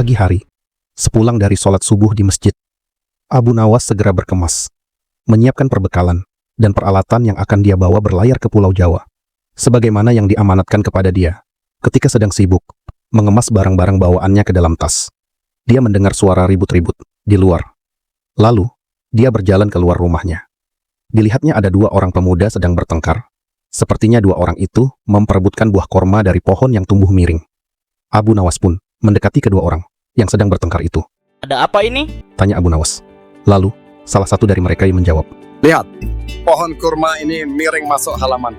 Pagi hari, sepulang dari sholat subuh di masjid, Abu Nawas segera berkemas, menyiapkan perbekalan dan peralatan yang akan dia bawa berlayar ke Pulau Jawa, sebagaimana yang diamanatkan kepada dia. Ketika sedang sibuk mengemas barang-barang bawaannya ke dalam tas, dia mendengar suara ribut-ribut di luar. Lalu, dia berjalan keluar rumahnya. Dilihatnya ada dua orang pemuda sedang bertengkar. Sepertinya dua orang itu memperebutkan buah korma dari pohon yang tumbuh miring. Abu Nawas pun mendekati kedua orang yang sedang bertengkar itu. Ada apa ini? Tanya Abu Nawas. Lalu, salah satu dari mereka menjawab. Lihat, pohon kurma ini miring masuk halaman.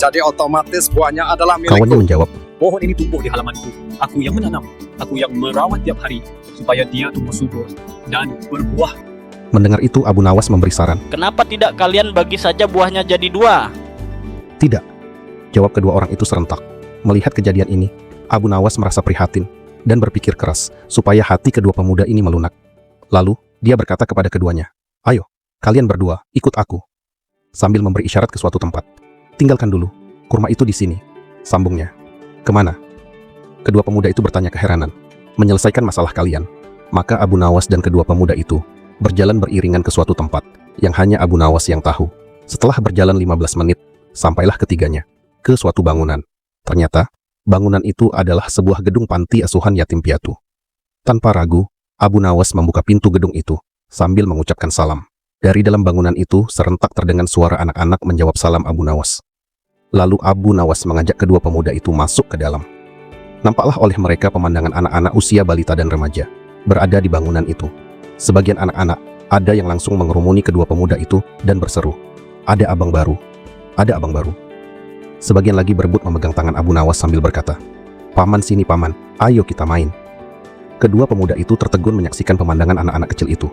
Jadi otomatis buahnya adalah milikku. Kawannya menjawab. Pohon ini tumbuh di halamanku. Aku yang menanam. Aku yang merawat tiap hari supaya dia tumbuh subur dan berbuah. Mendengar itu Abu Nawas memberi saran. Kenapa tidak kalian bagi saja buahnya jadi dua? Tidak, jawab kedua orang itu serentak. Melihat kejadian ini, Abu Nawas merasa prihatin dan berpikir keras supaya hati kedua pemuda ini melunak. Lalu, dia berkata kepada keduanya, "Ayo, kalian berdua, ikut aku." Sambil memberi isyarat ke suatu tempat. "Tinggalkan dulu, kurma itu di sini," sambungnya. "Kemana?" Kedua pemuda itu bertanya keheranan. "Menyelesaikan masalah kalian." Maka Abu Nawas dan kedua pemuda itu berjalan beriringan ke suatu tempat yang hanya Abu Nawas yang tahu. Setelah berjalan 15 menit, sampailah ketiganya ke suatu bangunan. Ternyata, bangunan itu adalah sebuah gedung panti asuhan yatim piatu. Tanpa ragu, Abu Nawas membuka pintu gedung itu sambil mengucapkan salam. Dari dalam bangunan itu serentak terdengar suara anak-anak menjawab salam Abu Nawas. Lalu Abu Nawas mengajak kedua pemuda itu masuk ke dalam. Nampaklah oleh mereka pemandangan anak-anak usia balita dan remaja berada di bangunan itu. Sebagian anak-anak ada yang langsung mengerumuni kedua pemuda itu dan berseru, "Ada abang baru, ada abang baru." Sebagian lagi berebut memegang tangan Abu Nawas sambil berkata, "Paman sini paman, ayo kita main." Kedua pemuda itu tertegun menyaksikan pemandangan anak-anak kecil itu.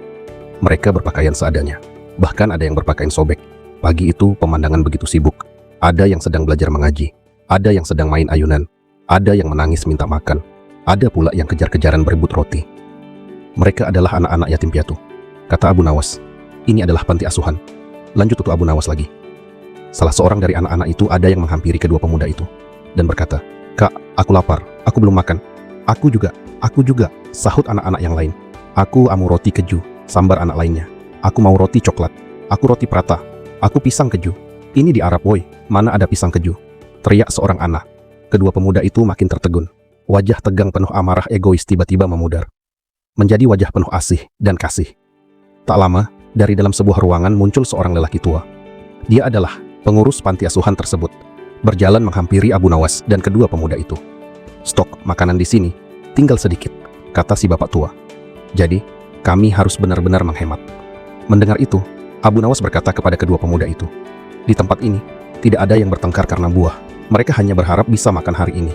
Mereka berpakaian seadanya, bahkan ada yang berpakaian sobek. Pagi itu pemandangan begitu sibuk. Ada yang sedang belajar mengaji, ada yang sedang main ayunan, ada yang menangis minta makan, ada pula yang kejar-kejaran berebut roti. Mereka adalah anak-anak yatim piatu. Kata Abu Nawas, "Ini adalah panti asuhan." Lanjut tutur Abu Nawas lagi. Salah seorang dari anak-anak itu ada yang menghampiri kedua pemuda itu dan berkata, "Kak, aku lapar, aku belum makan." Aku juga, sahut anak-anak yang lain. "Aku mau roti keju," sambar anak lainnya. "Aku mau roti coklat, aku roti prata, aku pisang keju." "Ini di Arab woi, mana ada pisang keju?" teriak seorang anak. Kedua pemuda itu makin tertegun. Wajah tegang penuh amarah egois tiba-tiba memudar, menjadi wajah penuh asih dan kasih. Tak lama, dari dalam sebuah ruangan muncul seorang lelaki tua. Dia adalah pengurus panti asuhan tersebut, berjalan menghampiri Abu Nawas dan kedua pemuda itu. "Stok makanan di sini tinggal sedikit," kata si bapak tua. "Jadi, kami harus benar-benar menghemat." Mendengar itu, Abu Nawas berkata kepada kedua pemuda itu, "Di tempat ini, tidak ada yang bertengkar karena buah. Mereka hanya berharap bisa makan hari ini."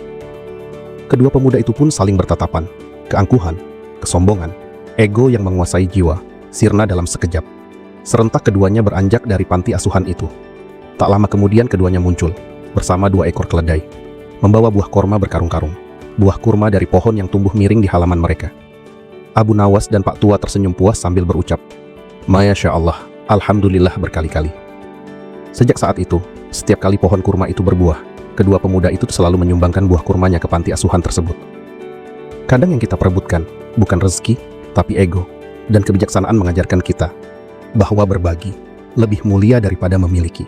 Kedua pemuda itu pun saling bertatapan. Keangkuhan, kesombongan, ego yang menguasai jiwa sirna dalam sekejap. Serentak keduanya beranjak dari panti asuhan itu. Tak lama kemudian keduanya muncul bersama dua ekor keledai, membawa buah korma berkarung-karung, buah kurma dari pohon yang tumbuh miring di halaman mereka. Abu Nawas dan Pak Tua tersenyum puas sambil berucap, "Masya Allah, Alhamdulillah" berkali-kali. Sejak saat itu, setiap kali pohon kurma itu berbuah, kedua pemuda itu selalu menyumbangkan buah kurmanya ke panti asuhan tersebut. Kadang yang kita perebutkan bukan rezeki, tapi ego, dan kebijaksanaan mengajarkan kita bahwa berbagi lebih mulia daripada memiliki.